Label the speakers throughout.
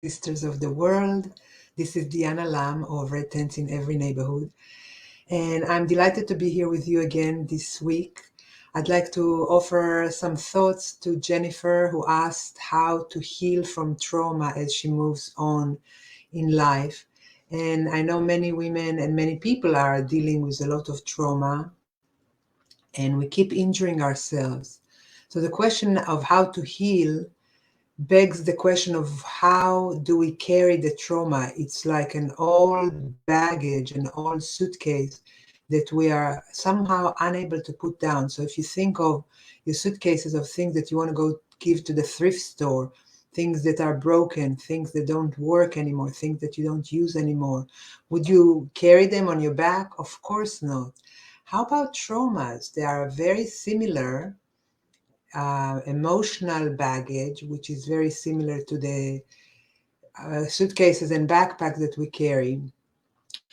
Speaker 1: sisters of the world. This is DeAnna Lam of Red Tents in Every Neighborhood. And I'm delighted to be here with you again this week. I'd like to offer some thoughts to Jennifer, who asked how to heal from trauma as she moves on in life. And I know many women and many people are dealing with a lot of trauma, and we keep injuring ourselves. So the question of how to heal begs the question of how do we carry the trauma? It's like an old baggage, an old suitcase that we are somehow unable to put down. So if you think of your suitcases of things that you want to go give to the thrift store, things that are broken, things that don't work anymore, things that you don't use anymore, would you carry them on your back? Of course not. How about traumas? They are very similar. Emotional baggage, which is very similar to the suitcases and backpacks that we carry,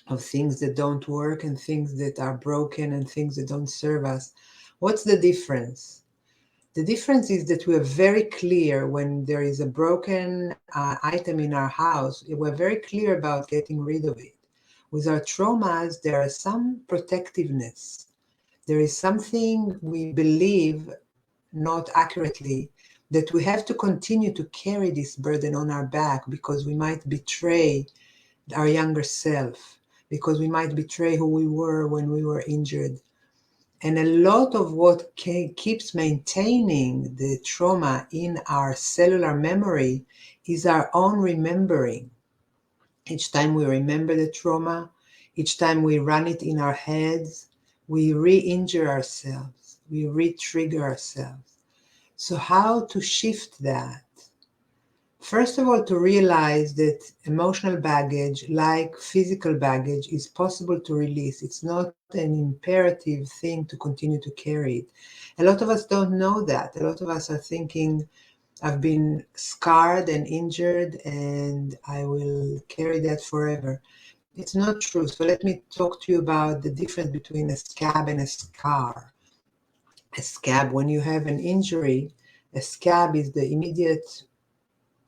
Speaker 1: of things that don't work and things that are broken and things that don't serve us. What's the difference? The difference is that we are very clear when there is a broken item in our house, we're very clear about getting rid of it. With our traumas, there is some protectiveness. There is something we believe, not accurately, that we have to continue to carry this burden on our back because we might betray our younger self, because we might betray who we were when we were injured. And a lot of what keeps maintaining the trauma in our cellular memory is our own remembering. Each time we remember the trauma, each time we run it in our heads, we re-injure ourselves, we re-trigger ourselves. So how to shift that? First of all, to realize that emotional baggage, like physical baggage, is possible to release. It's not an imperative thing to continue to carry it. A lot of us don't know that. A lot of us are thinking, I've been scarred and injured and I will carry that forever. It's not true. So let me talk to you about the difference between a scab and a scar. A scab, when you have an injury, a scab is the immediate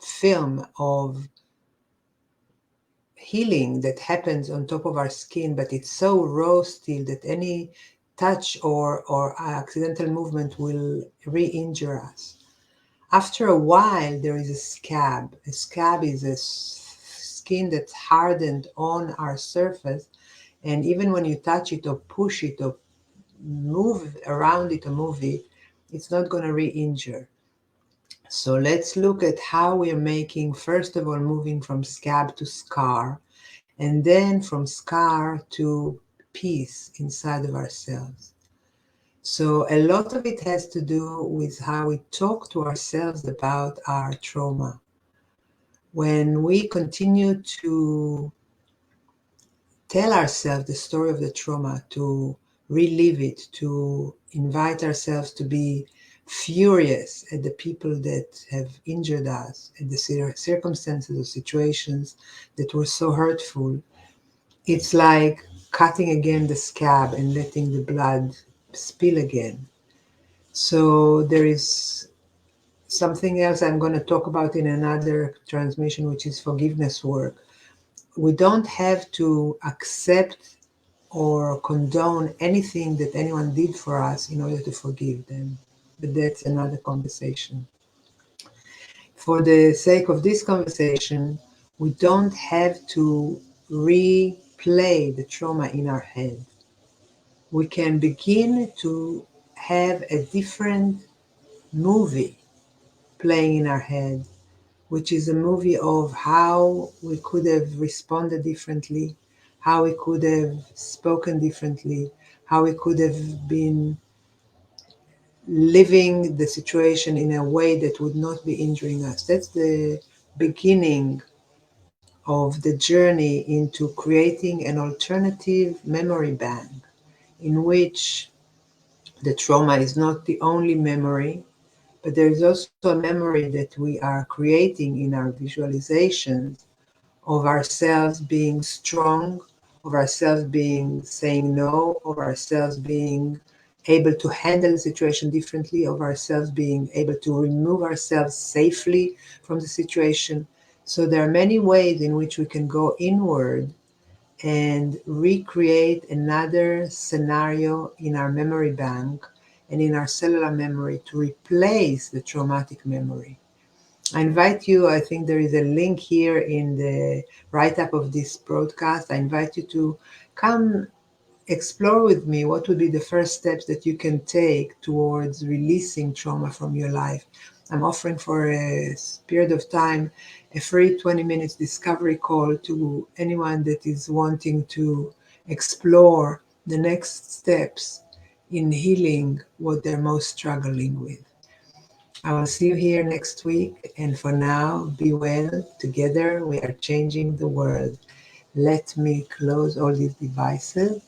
Speaker 1: film of healing that happens on top of our skin, but it's so raw still that any touch or accidental movement will re-injure us. After a while, there is a scab. A scab is a skin that's hardened on our surface, and even when you touch it or push it or move around it or move it, it's not going to re-injure. So let's look at how we are making, first of all, moving from scab to scar, and then from scar to peace inside of ourselves. So a lot of it has to do with how we talk to ourselves about our trauma. When we continue to tell ourselves the story of the trauma, to relive it, to invite ourselves to be furious at the people that have injured us, at the circumstances or situations that were so hurtful, it's like cutting again the scab and letting the blood spill again. So there is something else I'm going to talk about in another transmission, which is forgiveness work. We don't have to accept or condone anything that anyone did for us in order to forgive them. But that's another conversation. For the sake of this conversation, we don't have to replay the trauma in our head. We can begin to have a different movie playing in our head, which is a movie of how we could have responded differently, how we could have spoken differently, how we could have been living the situation in a way that would not be injuring us. That's the beginning of the journey into creating an alternative memory bank in which the trauma is not the only memory, but there is also a memory that we are creating in our visualizations of ourselves being strong, of ourselves being saying no, of ourselves being able to handle the situation differently, of ourselves being able to remove ourselves safely from the situation. So there are many ways in which we can go inward and recreate another scenario in our memory bank and in our cellular memory to replace the traumatic memory. I invite you, I think there is a link here in the write up of this broadcast. I invite you to come explore with me what would be the first steps that you can take towards releasing trauma from your life. I'm offering for a period of time a free 20 minutes discovery call to anyone that is wanting to explore the next steps in healing what they're most struggling with. I will see you here next week, and for now, be well. Together we are changing the world. Let me close all these devices.